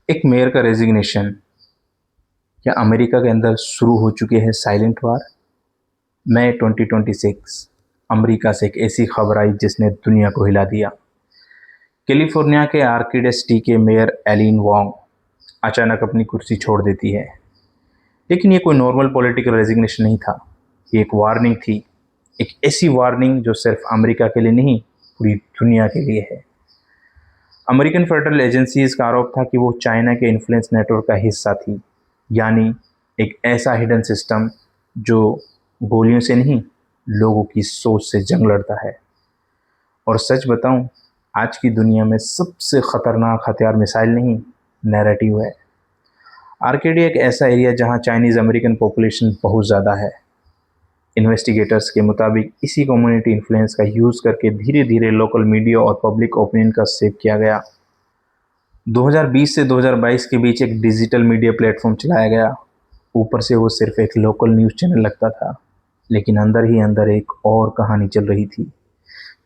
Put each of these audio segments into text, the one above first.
एक मेयर का रेजिग्नेशन। क्या अमेरिका के अंदर शुरू हो चुके हैं साइलेंट वार? मई 2026 अमेरिका से एक ऐसी खबर आई जिसने दुनिया को हिला दिया। कैलिफोर्निया के आर्किडेस के मेयर एलिन वोंग अचानक अपनी कुर्सी छोड़ देती है। लेकिन ये कोई नॉर्मल पॉलिटिकल रेजिग्नेशन नहीं था। ये एक वार्निंग थी। एक ऐसी वार्निंग जो सिर्फ अमेरिका के लिए नहीं, पूरी दुनिया के लिए है। अमेरिकन फेडरल एजेंसीज का आरोप था कि वो चाइना के इन्फ्लुएंस नेटवर्क का हिस्सा थी, यानी एक ऐसा हिडन सिस्टम जो गोलियों से नहीं, लोगों की सोच से जंग लड़ता है। और सच बताऊं, आज की दुनिया में सबसे खतरनाक हथियार मिसाइल नहीं, नैरेटिव है। आर्केडी एक ऐसा एरिया जहां चाइनीज़ अमेरिकन पॉपुलेशन बहुत ज़्यादा है। इन्वेस्टिगेटर्स के मुताबिक इसी कम्युनिटी इन्फ्लुएंस का यूज़ करके धीरे धीरे लोकल मीडिया और पब्लिक ओपिनियन का सेव किया गया। 2020 से 2022 के बीच एक डिजिटल मीडिया प्लेटफॉर्म चलाया गया। ऊपर से वो सिर्फ एक लोकल न्यूज़ चैनल लगता था, लेकिन अंदर ही अंदर एक और कहानी चल रही थी।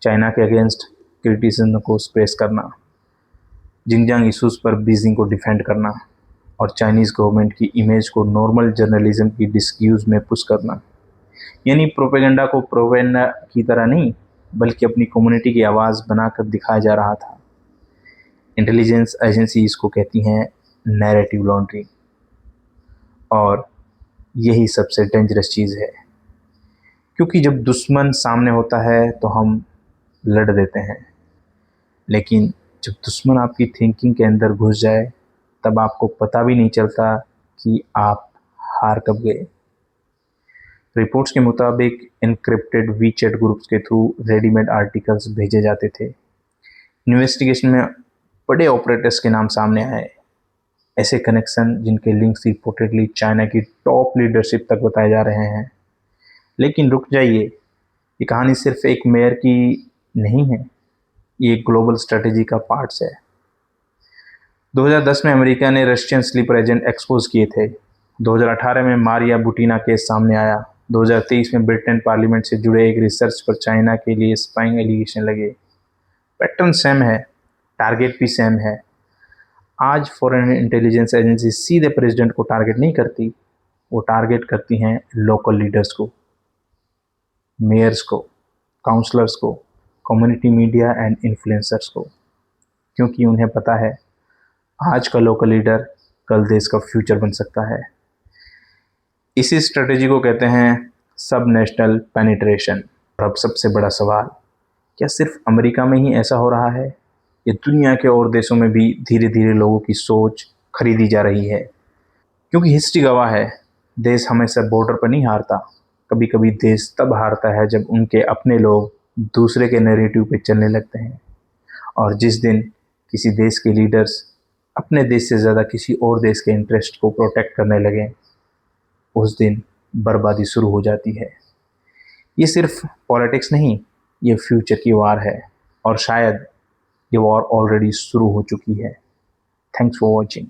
चाइना के अगेंस्ट क्रिटिसिज्म को स्प्रेस करना, जिंगजांग इशूज़ पर बीजिंग को डिफेंड करना और चाइनीज़ गवर्नमेंट की इमेज को नॉर्मल जर्नलिज्म की डिस्क्यूज़ में पुश करना। यानी प्रोपेगेंडा को प्रोपेगेंडा की तरह नहीं, बल्कि अपनी कम्युनिटी की आवाज़ बनाकर दिखाया जा रहा था। इंटेलिजेंस एजेंसी इसको कहती हैं नैरेटिव लॉन्ड्री। और यही सबसे डेंजरस चीज़ है, क्योंकि जब दुश्मन सामने होता है तो हम लड़ देते हैं, लेकिन जब दुश्मन आपकी थिंकिंग के अंदर घुस जाए तब आपको पता भी नहीं चलता कि आप हार कब गए। रिपोर्ट्स के मुताबिक इनक्रिप्टेड वीचैट ग्रुप्स के थ्रू रेडीमेड आर्टिकल्स भेजे जाते थे। इन्वेस्टिगेशन में बड़े ऑपरेटर्स के नाम सामने आए, ऐसे कनेक्शन जिनके लिंक्स रिपोर्टेडली चाइना की टॉप लीडरशिप तक बताए जा रहे हैं। लेकिन रुक जाइए, ये कहानी सिर्फ एक मेयर की नहीं है, ये एक ग्लोबल स्ट्रेटेजी का पार्ट्स है। 2010 में अमेरिका ने रशियन स्लीपर एजेंट एक्सपोज किए थे। 2018 में मारिया बुटीना केस सामने आया। 2023 में ब्रिटेन पार्लियामेंट से जुड़े एक रिसर्च पर चाइना के लिए स्पाइंग एलिगेशन लगे। पैटर्न सेम है, टारगेट भी सेम है। आज फॉरेन इंटेलिजेंस एजेंसी सीधे प्रेसिडेंट को टारगेट नहीं करती, वो टारगेट करती हैं लोकल लीडर्स को, मेयर्स को, काउंसलर्स को, कम्युनिटी मीडिया एंड इन्फ्लुएंसर्स को, क्योंकि उन्हें पता है आज का लोकल लीडर कल देश का फ्यूचर बन सकता है। इसी स्ट्रेटेजी को कहते हैं सब नेशनल पेनिट्रेशन। और अब सबसे बड़ा सवाल, क्या सिर्फ अमेरिका में ही ऐसा हो रहा है? ये दुनिया के और देशों में भी धीरे धीरे लोगों की सोच खरीदी जा रही है? क्योंकि हिस्ट्री गवाह है, देश हमेशा बॉर्डर पर नहीं हारता। कभी कभी देश तब हारता है जब उनके अपने लोग दूसरे के नैरेटिव पे चलने लगते हैं। और जिस दिन किसी देश के लीडर्स अपने देश से ज़्यादा किसी और देश के इंटरेस्ट को प्रोटेक्ट करने लगे, उस दिन बर्बादी शुरू हो जाती है। ये सिर्फ पॉलिटिक्स नहीं, ये फ्यूचर की वार है, और शायद ये वॉर ऑलरेडी शुरू हो चुकी है। Thanks for watching.